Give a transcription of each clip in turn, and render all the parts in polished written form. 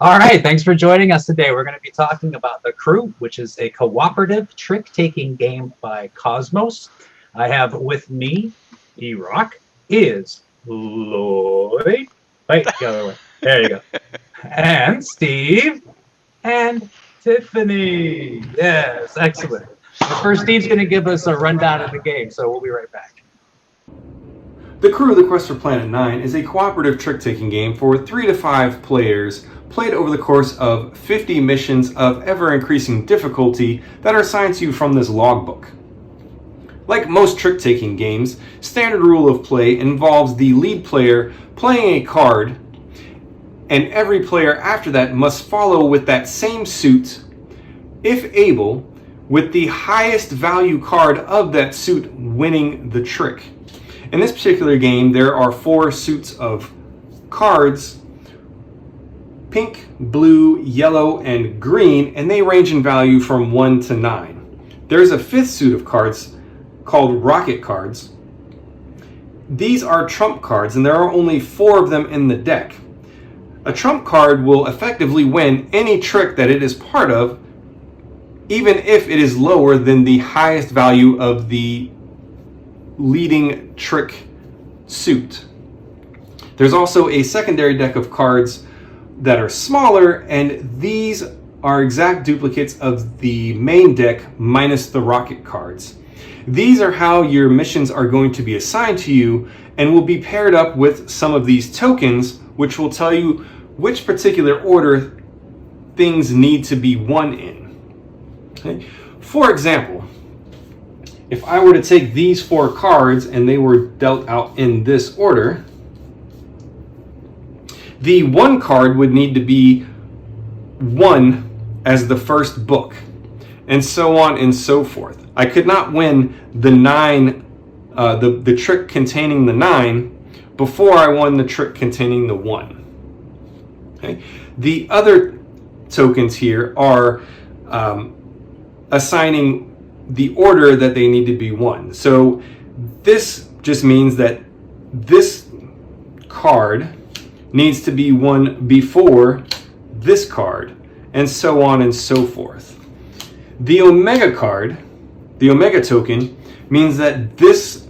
All right, thanks for joining us today. We're going to be talking about The Crew, which is a cooperative trick-taking game by KOSMOS. I have with me, E-Rock, is Lloyd. Wait, the other way. There you go. And Steve and Tiffany. Yes, excellent. First, Steve's going to give us a rundown of the game, so we'll be right back. The Crew, The Quest for Planet 9 is a cooperative trick-taking game for 3 to 5 players, played over the course of 50 missions of ever-increasing difficulty that are assigned to you from this logbook. Like most trick-taking games, standard rule of play involves the lead player playing a card, and every player after that must follow with that same suit, if able, with the highest value card of that suit winning the trick. In this particular game, there are 4 suits of cards: pink, blue, yellow, and green, and they range in value from 1 to 9. There's a 5th suit of cards called rocket cards. These are trump cards, and there are only 4 of them in the deck. A trump card will effectively win any trick that it is part of, even if it is lower than the highest value of the leading trick suit. There's also a secondary deck of cards that are smaller, and these are exact duplicates of the main deck minus the rocket cards. These are how your missions are going to be assigned to you, and will be paired up with some of these tokens, which will tell you which particular order things need to be won in. Okay? For example, if I were to take these 4 cards and they were dealt out in this order, the 1 card would need to be won as the first book, and so on and so forth. I could not win the 9, the trick containing the 9, before I won the trick containing the 1. Okay? The other tokens here are assigning the order that they need to be won. So this just means that this card needs to be won before this card, and so on and so forth. The Omega card, the Omega token, means that this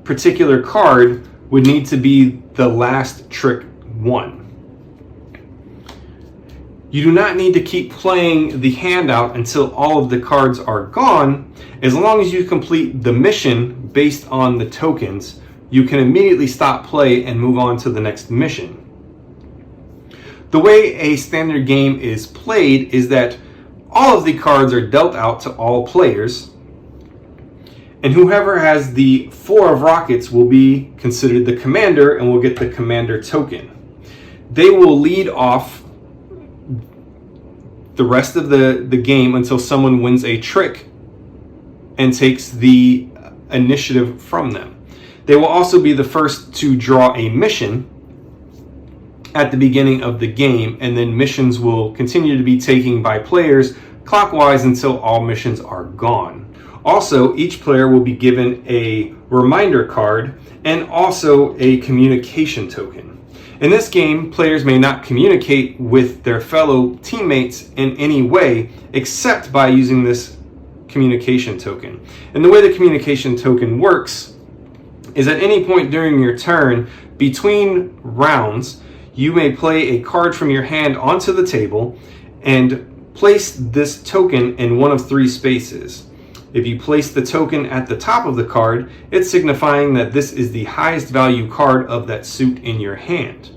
particular card would need to be the last trick won. You do not need to keep playing the handout until all of the cards are gone. As long as you complete the mission based on the tokens, you can immediately stop play and move on to the next mission. The way a standard game is played is that all of the cards are dealt out to all players, and whoever has the 4 of rockets will be considered the commander and will get the commander token. They will lead off the rest of the game until someone wins a trick and takes the initiative from them. They will also be the first to draw a mission at the beginning of the game, and then missions will continue to be taken by players clockwise until all missions are gone. Also, each player will be given a reminder card and also a communication token. In this game, players may not communicate with their fellow teammates in any way except by using this communication token. And the way the communication token works is at any point during your turn, between rounds, you may play a card from your hand onto the table and place this token in one of 3 spaces. If you place the token at the top of the card, it's signifying that this is the highest value card of that suit in your hand.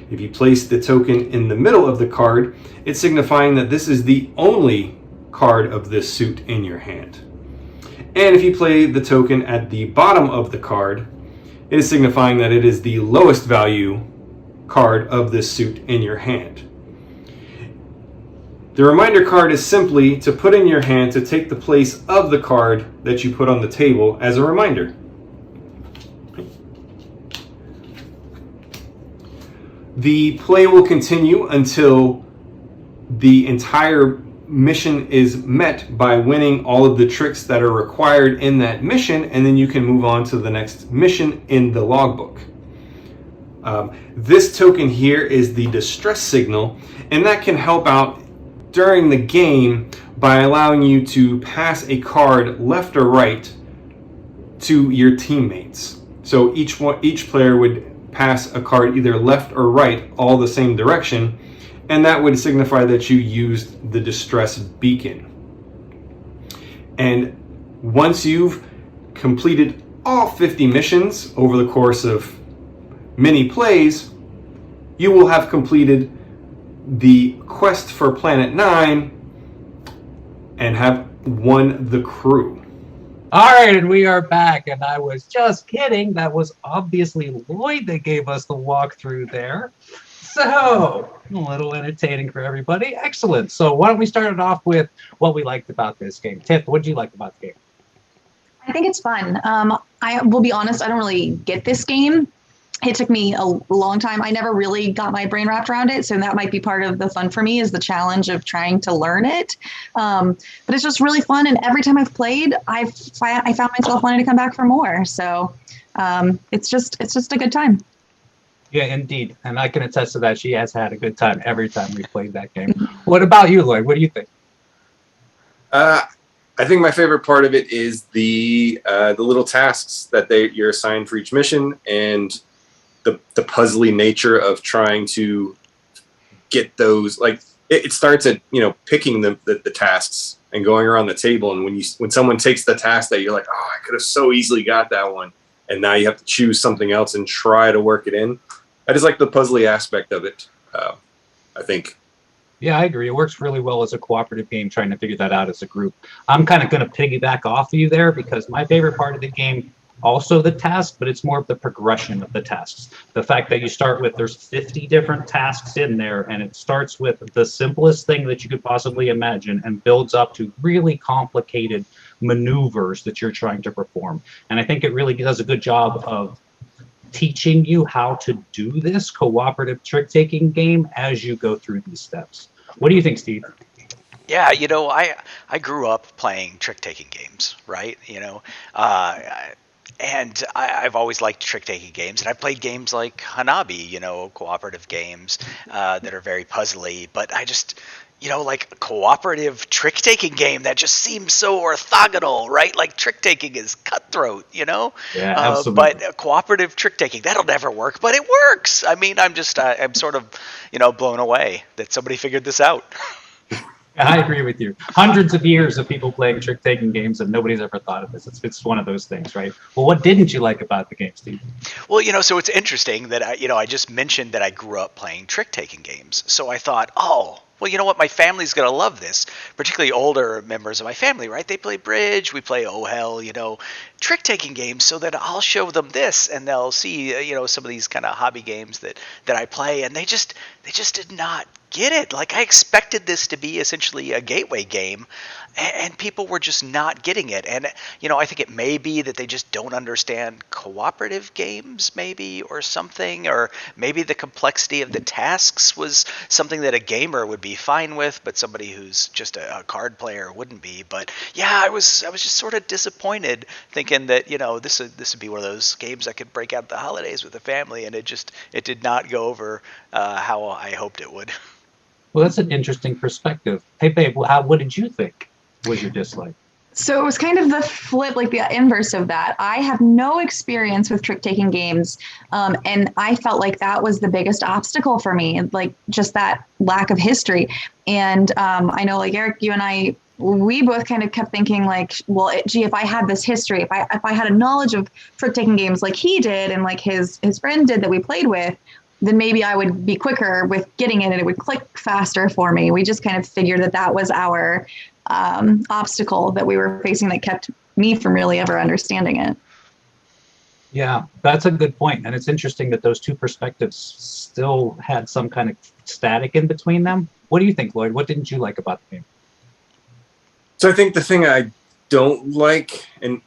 If you place the token in the middle of the card, it's signifying that this is the only card of this suit in your hand. And if you play the token at the bottom of the card, it is signifying that it is the lowest value card of this suit in your hand. The reminder card is simply to put in your hand to take the place of the card that you put on the table as a reminder. The play will continue until the entire mission is met by winning all of the tricks that are required in that mission, and then you can move on to the next mission in the logbook. This token here is the distress signal, and that can help out during the game by allowing you to pass a card left or right to your teammates. So each player would pass a card either left or right, all the same direction, and that would signify that you used the distress beacon. And once you've completed all 50 missions over the course of many plays, you will have completed the quest for Planet 9 and have won the crew. All right, and we are back, and I was just kidding. That was obviously Lloyd that gave us the walkthrough there. So, a little entertaining for everybody. Excellent. So why don't we start it off with what we liked about this game. Tiff, what did you like about the game? I think it's fun. I will be honest, I don't really get this game. It took me a long time. I never really got my brain wrapped around it, so that might be part of the fun for me, is the challenge of trying to learn it. But it's just really fun, and every time I've played, I found myself wanting to come back for more. So it's just a good time. Yeah, indeed. And I can attest to that. She has had a good time every time we played that game. What about you, Lloyd? What do you think? I think my favorite part of it is the little tasks that you're assigned for each mission, and the puzzly nature of trying to get those. Like it starts at picking the tasks and going around the table, and when someone takes the task that you're like, oh, I could have so easily got that one, and now you have to choose something else and try to work it in. I just like the puzzly aspect of it. I think. Yeah, I agree. It works really well as a cooperative game, trying to figure that out as a group. I'm kind of going to piggyback off of you there, because my favorite part of the game, also the task, but it's more of the progression of the tasks. The fact that you start with, there's 50 different tasks in there, and it starts with the simplest thing that you could possibly imagine and builds up to really complicated maneuvers that you're trying to perform. And I think it really does a good job of teaching you how to do this cooperative trick-taking game as you go through these steps. What do you think, Steve? Yeah, I grew up playing trick-taking games, right? And I've always liked trick-taking games, and I've played games like Hanabi, cooperative games that are very puzzly, but I just, like a cooperative trick-taking game that just seems so orthogonal, right? Like trick-taking is cutthroat, Yeah, absolutely. But cooperative trick-taking, that'll never work, but it works. I mean, I'm sort of, blown away that somebody figured this out. I agree with you. Hundreds of years of people playing trick-taking games, and nobody's ever thought of this. It's one of those things, right? Well, what didn't you like about the game, Steve? Well, so it's interesting that I just mentioned that I grew up playing trick-taking games. So I thought, oh, well, you know what? My family's going to love this, particularly older members of my family, right? They play bridge, we play, oh, hell, trick-taking games, so that I'll show them this, and they'll see, some of these kind of hobby games that I play, and they just did not get it. Like, I expected this to be essentially a gateway game, and people were just not getting it. And, I think it may be that they just don't understand cooperative games, maybe, or something, or maybe the complexity of the tasks was something that a gamer would be fine with, but somebody who's just a card player wouldn't be. But yeah, I was just sort of disappointed, thinking that, this would be one of those games that could break out the holidays with the family, and it did not go over how I hoped it would. Well, that's an interesting perspective. Hey, babe, what did you think was your dislike? So it was kind of the flip, like the inverse of that. I have no experience with trick-taking games, and I felt like that was the biggest obstacle for me, like just that lack of history. And I know, like Eric, you and I, we both kind of kept thinking, like, well, gee, if I had this history, if I had a knowledge of trick-taking games like he did and like his friend did that we played with, then maybe I would be quicker with getting it and it would click faster for me. We just kind of figured that was our obstacle that we were facing that kept me from really ever understanding it. Yeah, that's a good point. And it's interesting that those two perspectives still had some kind of static in between them. What do you think, Lloyd? What didn't you like about the game? So I think the thing I don't like, and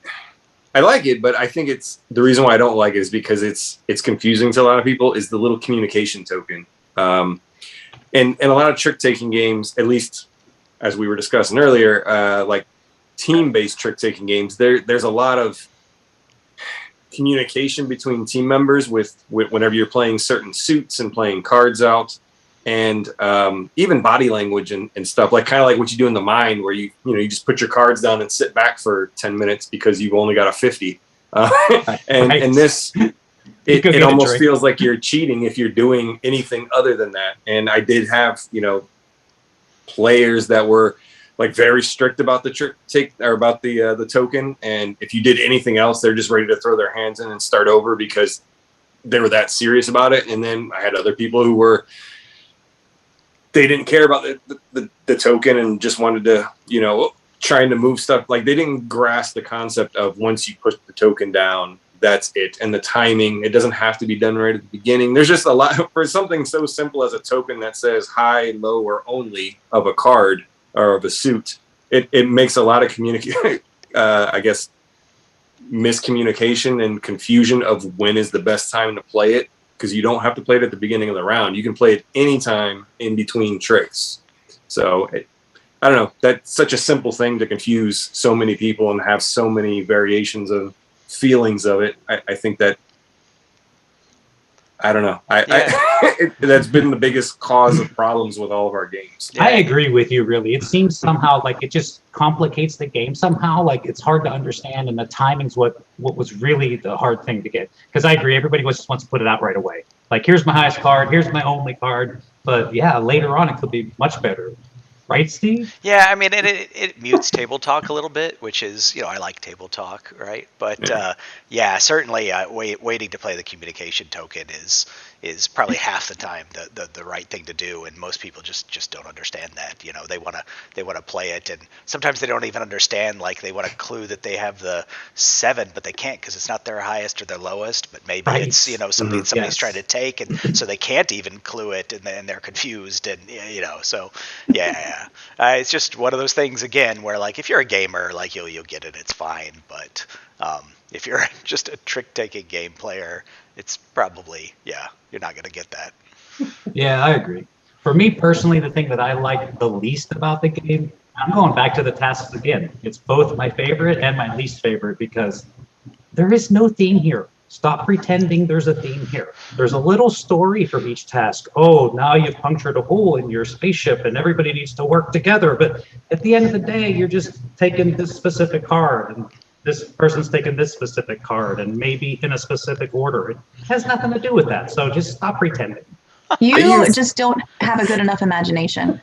I like it, but I think it's the reason why I don't like it is because it's confusing to a lot of people, is the little communication token. And a lot of trick-taking games, at least as we were discussing earlier, like team-based trick-taking games, there's a lot of communication between team members with whenever you're playing certain suits and playing cards out, and even body language and stuff, like kind of like what you do in the mine, where you just put your cards down and sit back for 10 minutes because you've only got a 50. And this, it almost feels like you're cheating if you're doing anything other than that. And I did have, players that were like very strict about about the token. And if you did anything else, they're just ready to throw their hands in and start over because they were that serious about it. And then I had other people who they didn't care about the token and just wanted to, trying to move stuff. Like they didn't grasp the concept of once you put the token down, that's it. And the timing, it doesn't have to be done right at the beginning. There's just a lot for something so simple as a token that says high, low, or only of a card or of a suit. It makes a lot of miscommunication and confusion of when is the best time to play it, because you don't have to play it at the beginning of the round. You can play it anytime in between tricks. So I don't know. That's such a simple thing to confuse so many people and have so many variations of feelings of it. I think that, I don't know. That's been the biggest cause of problems with all of our games. I agree with you, really. It seems somehow like it just complicates the game somehow. Like it's hard to understand, and the timing's what was really the hard thing to get. Because I agree, everybody just wants to put it out right away. Like, here's my highest card, here's my only card. But yeah, later on it could be much better. Right, Steve? Yeah, I mean, it mutes table talk a little bit, which is, I like table talk, right? But certainly waiting to play the communication token is probably half the time the right thing to do, and most people just don't understand that. They want to play it, and sometimes they don't even understand. Like they want a clue that they have the 7, but they can't because it's not their highest or their lowest. But maybe it's somebody's trying to take, and so they can't even clue it, and they're confused, and so yeah. It's just one of those things again where, like, if you're a gamer, like you'll get it, it's fine. But if you're just a trick-taking game player, it's probably you're not gonna get that. Yeah, I agree. For me personally, the thing that I like the least about the game, I'm going back to the tasks again. It's both my favorite and my least favorite because there is no theme here. Stop pretending there's a theme here. There's a little story for each task. Oh, now you've punctured a hole in your spaceship and everybody needs to work together. But at the end of the day, you're just taking this specific card and this person's taking this specific card and maybe in a specific order. It has nothing to do with that. So just stop pretending. You just don't have a good enough imagination.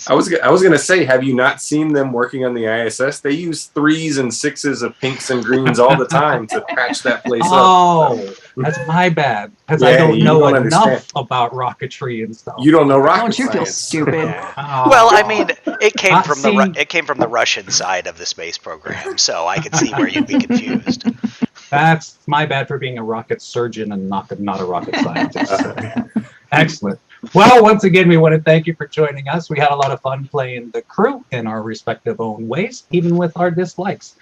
I was gonna say, have you not seen them working on the ISS? They use 3s and 6s of pinks and greens all the time to patch that place up. Oh, that's my bad because I don't know enough about rocketry and stuff. You don't know rocket Don't you feel science. stupid? Well, I mean, it came from the Russian side of the space program, so I could see where you'd be confused. That's my bad for being a rocket surgeon and not a rocket scientist. Excellent. Well, once again, we want to thank you for joining us. We had a lot of fun playing the crew in our respective own ways, even with our dislikes.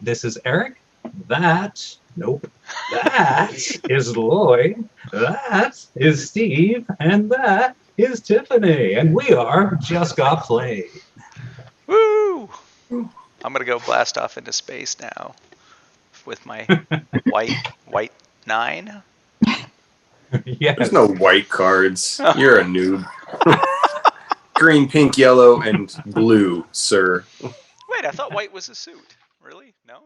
This is Eric. That is Lloyd. That is Steve. And that is Tiffany. And we are Just Got Played. Woo! I'm going to go blast off into space now with my white 9. Yes. There's no white cards. You're a noob. Green, pink, yellow, and blue, sir. Wait, I thought white was a suit. Really? No?